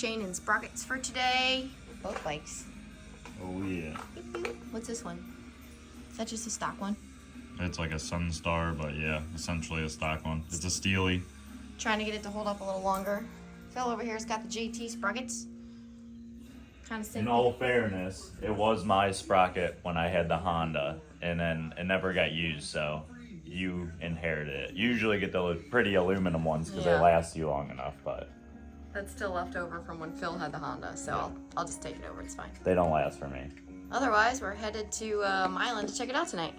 chain and sprockets for today. Both bikes. Oh yeah. What's this one? Is that just a stock one? It's like a Sunstar, but yeah, essentially a stock one. It's a Steely. Trying to get it to hold up a little longer. Phil over here's got the JT sprockets. Kind of simple. In all fairness, it was my sprocket when I had the Honda, and then it never got used, so you inherited it. You usually get the pretty aluminum ones because they last you long enough, but that's still left over from when Phil had the Honda, so I'll just take it over. It's fine. they don't last for me. Otherwise, we're headed to Milan to check it out tonight.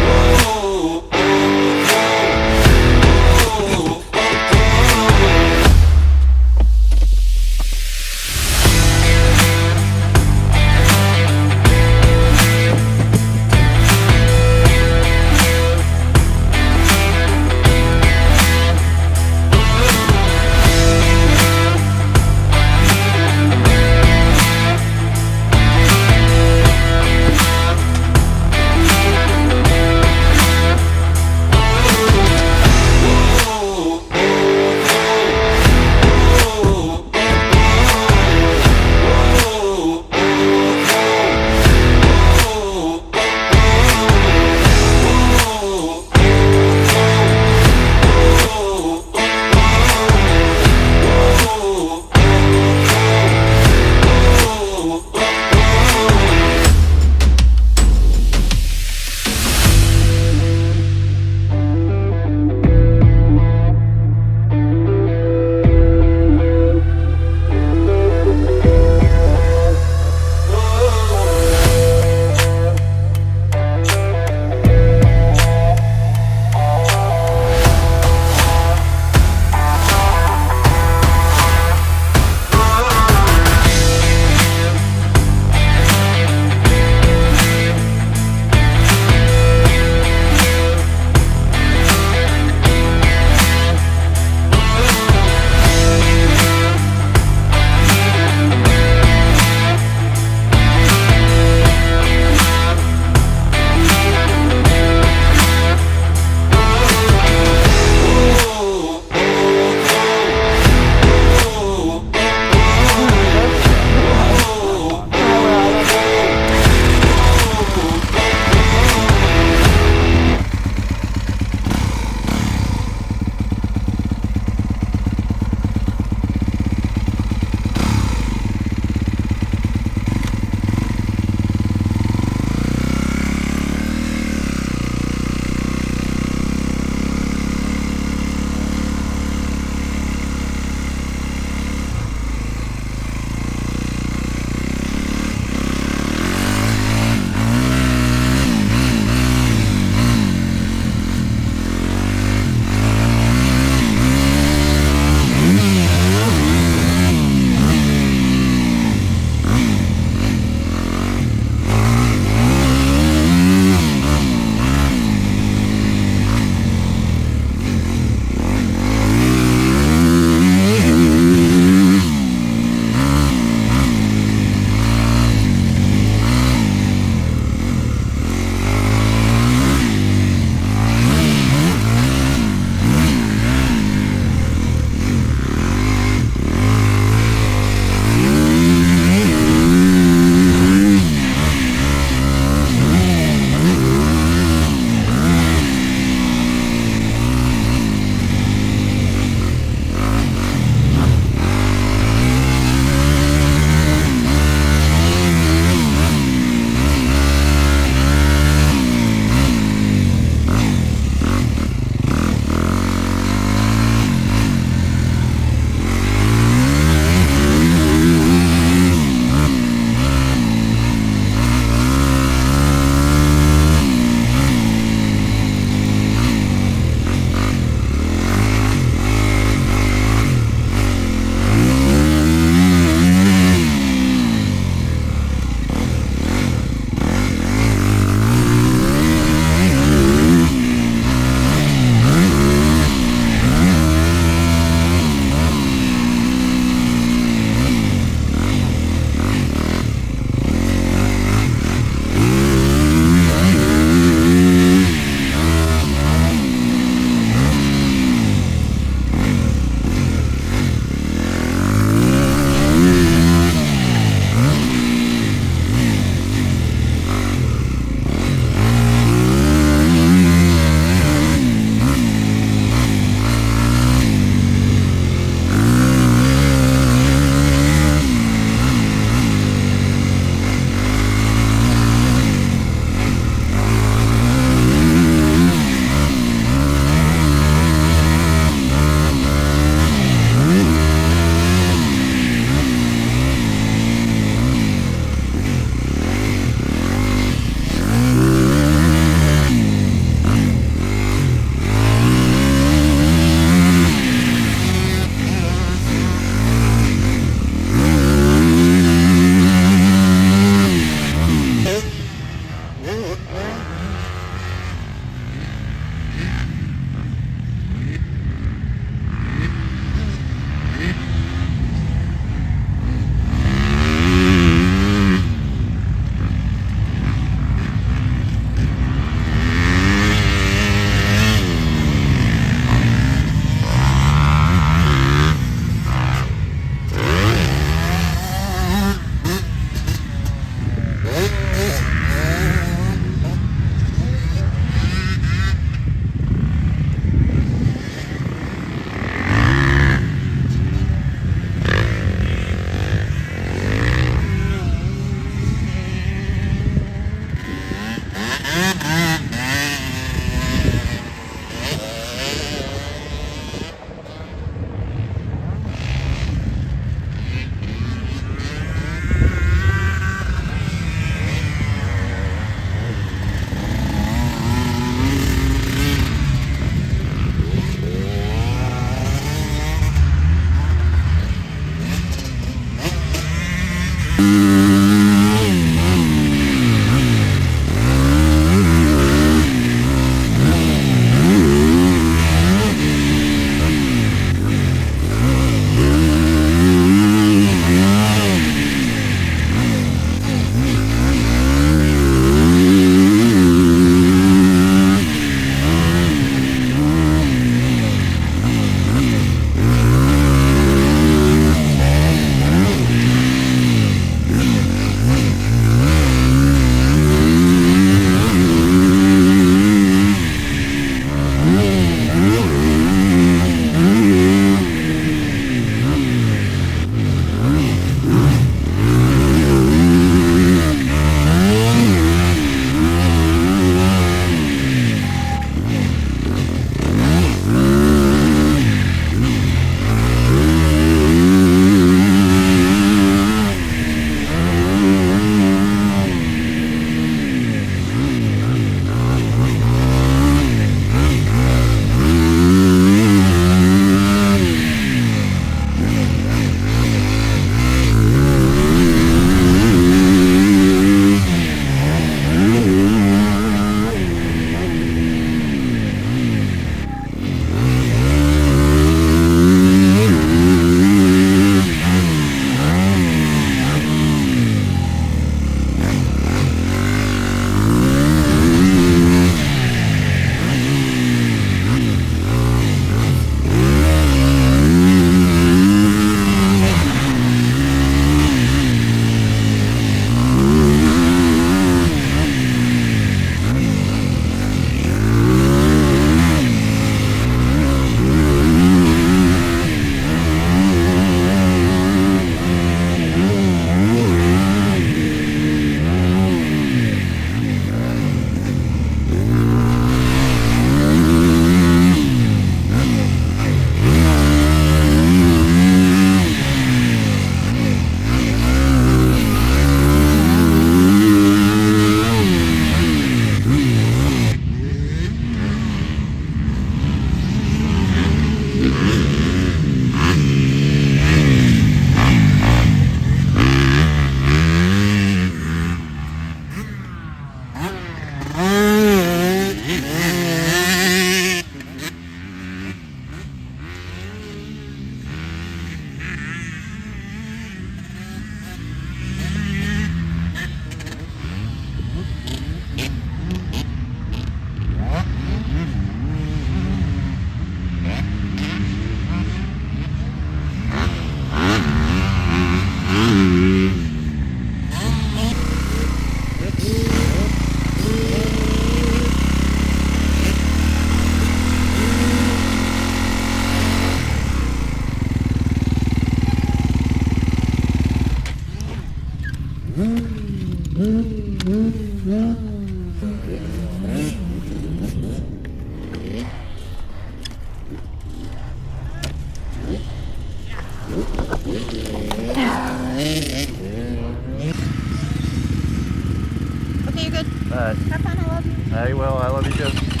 Will. I love you too.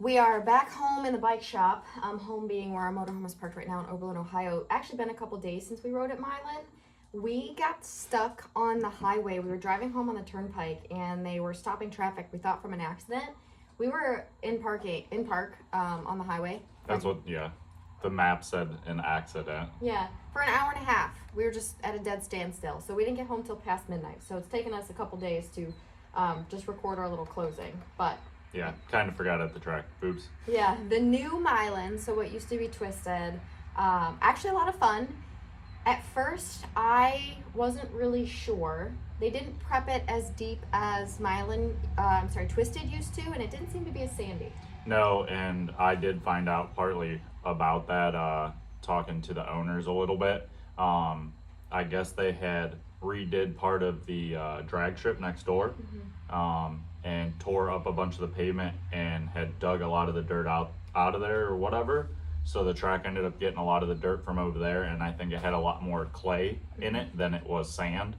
We are back home in the bike shop. Home being where our motorhome is parked right now in Oberlin, Ohio. Actually been a couple days since we rode at Milan. We got stuck on the highway. We were driving home on the turnpike and they were stopping traffic. We thought from an accident. We were in park on the highway. That's what, yeah. The map said an accident. Yeah, for an hour and a half. We were just at a dead standstill. So we didn't get home till past midnight. So it's taken us a couple days to just record our little closing. But yeah, kind of forgot at the track. Oops. yeah, the new Milan, so what used to be Twisted, actually a lot of fun. At first, I wasn't really sure. They didn't prep it as deep as Twisted used to, and it didn't seem to be as sandy. No, and I did find out partly about that talking to the owners a little bit. I guess they had redid part of the drag strip next door. And tore up a bunch of the pavement and had dug a lot of the dirt out of there or whatever. So the track ended up getting a lot of the dirt from over there, and I think it had a lot more clay in it than it was sand.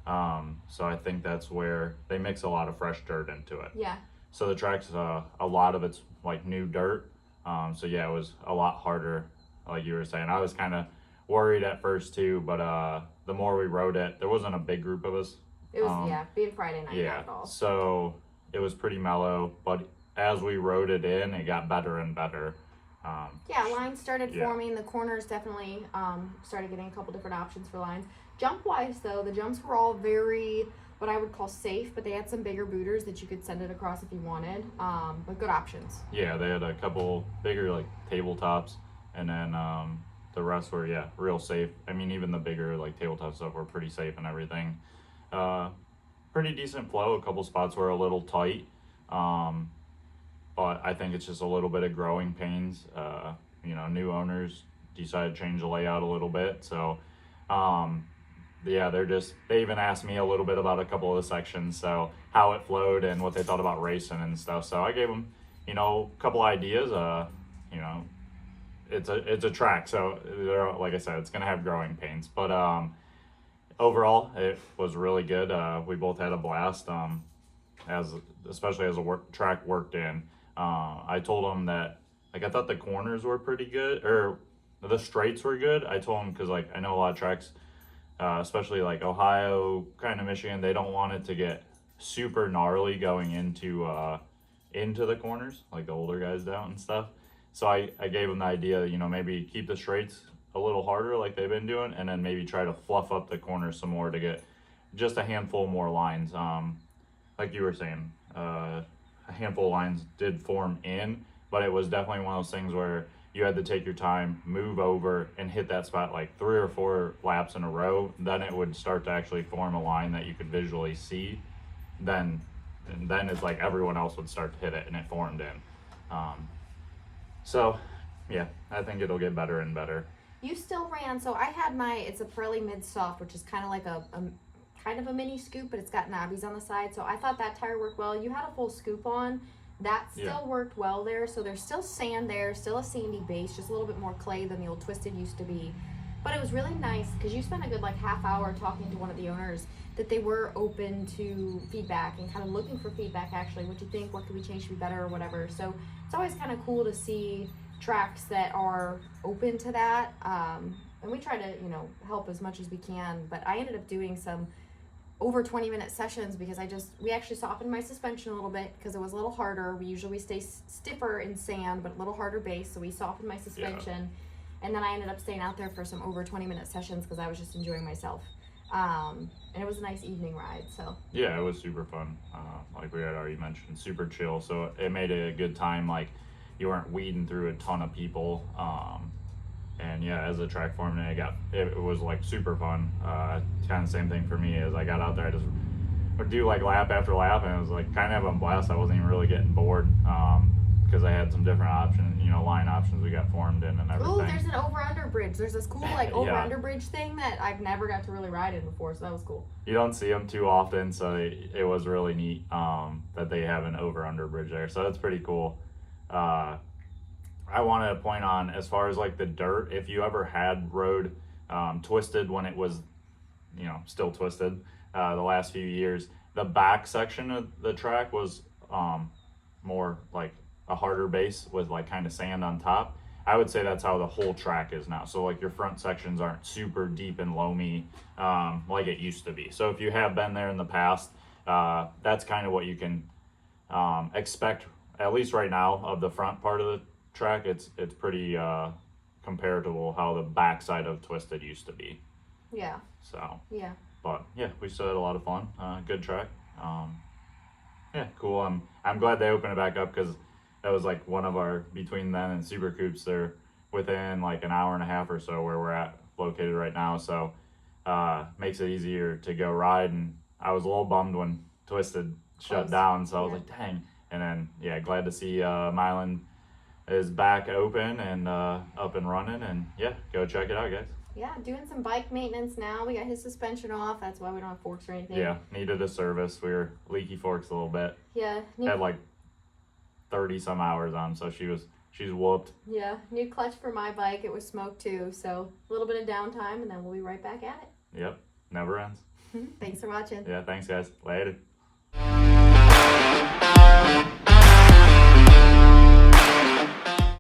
So I think that's where they mix a lot of fresh dirt into it. Yeah. So the track's a lot of it's like new dirt. So yeah, it was a lot harder, like you were saying. I was kind of worried at first too, but the more we rode it, there wasn't a big group of us. It was, being Friday night, Yeah, not at all. so it was pretty mellow, but as we rode it in, it got better and better. Lines started forming. The corners definitely started getting a couple different options for lines. Jump-wise, though, the jumps were all very, what I would call safe, but they had some bigger booters that you could send it across if you wanted, but good options. Yeah, they had a couple bigger, like, tabletops, and then the rest were, real safe. I mean, even the bigger, like, tabletop stuff were pretty safe and everything. Pretty decent flow. A couple spots were a little tight, but I think it's just a little bit of growing pains. New owners decided to change the layout a little bit, so they even asked me a little bit about a couple of the sections, so how it flowed and what they thought about racing and stuff. So I gave them a couple ideas. It's a track, so like I said, it's gonna have growing pains, but overall, it was really good. We both had a blast, especially as the track worked in. I told him that, like, I thought the corners were pretty good, or the straights were good. I told him because, like, I know a lot of tracks, especially like Ohio, kind of Michigan, they don't want it to get super gnarly going into the corners, like the older guys don't and stuff. So I gave him the idea, maybe keep the straights a little harder like they've been doing, and then maybe try to fluff up the corners some more to get just a handful more lines. Like you were saying, a handful of lines did form in, but it was definitely one of those things where you had to take your time, move over, and hit that spot like 3 or 4 laps in a row. Then it would start to actually form a line that you could visually see. Then it's like everyone else would start to hit it, and it formed in. So yeah, I think it'll get better and better. You still ran, so I had it's a Pirelli mid-soft, which is kind of like a kind of a mini scoop, but it's got knobbies on the side, so I thought that tire worked well. You had a full scoop on. That still worked well there, so there's still sand there, still a sandy base, just a little bit more clay than the old Twisted used to be. But it was really nice, because you spent a good half hour talking to one of the owners, that they were open to feedback and kind of looking for feedback, actually. What do you think? What could we change to be better or whatever? So it's always kind of cool to see tracks that are open to that, and we try to help as much as we can. But I ended up doing some over 20-minute sessions because we actually softened my suspension a little bit because it was a little harder. We usually stay stiffer in sand, but a little harder base, so we softened my suspension. And then I ended up staying out there for some over 20-minute sessions because I was just enjoying myself. And it was a nice evening ride. So yeah, it was super fun. Like we had already mentioned, super chill. So it made it a good time. Like, you weren't weeding through a ton of people. And yeah, as the track formed, it was like super fun. Kind of same thing for me. As I got out there, I just would do like lap after lap, and it was like kind of having a blast. I wasn't even really getting bored because I had some different options, line options we got formed in and everything. Oh, there's an over-under bridge. There's this cool over-under bridge thing that I've never got to really ride in before, so that was cool. You don't see them too often, so it was really neat that they have an over-under bridge there. So that's pretty cool. I wanted to point on, as far as like the dirt, if you ever had rode Twisted when it was, still Twisted, the last few years, the back section of the track was more like a harder base with like kind of sand on top. I would say that's how the whole track is now. So like your front sections aren't super deep and loamy like it used to be. So if you have been there in the past, that's kind of what you can expect, at least right now, of the front part of the track. It's pretty comparable how the backside of Twisted used to be. Yeah. So. Yeah. But yeah, we still had a lot of fun. Good track. Yeah, cool. I'm glad they opened it back up because that was like one of our, between then and Super Coops, they're within like an hour and a half or so where we're at located right now. So makes it easier to go ride. And I was a little bummed when Twisted shut down. So I was like, dang. And then, yeah, glad to see Milan is back open and up and running. And yeah, go check it out, guys. Yeah, doing some bike maintenance now. We got his suspension off. That's why we don't have forks or anything. Yeah, needed a service. We were leaky forks a little bit. Yeah. Had like 30 some hours on, so she's whooped. Yeah, new clutch for my bike. It was smoked too, so a little bit of downtime and then we'll be right back at it. Yep, never ends. Thanks for watching. Yeah, thanks guys. Later.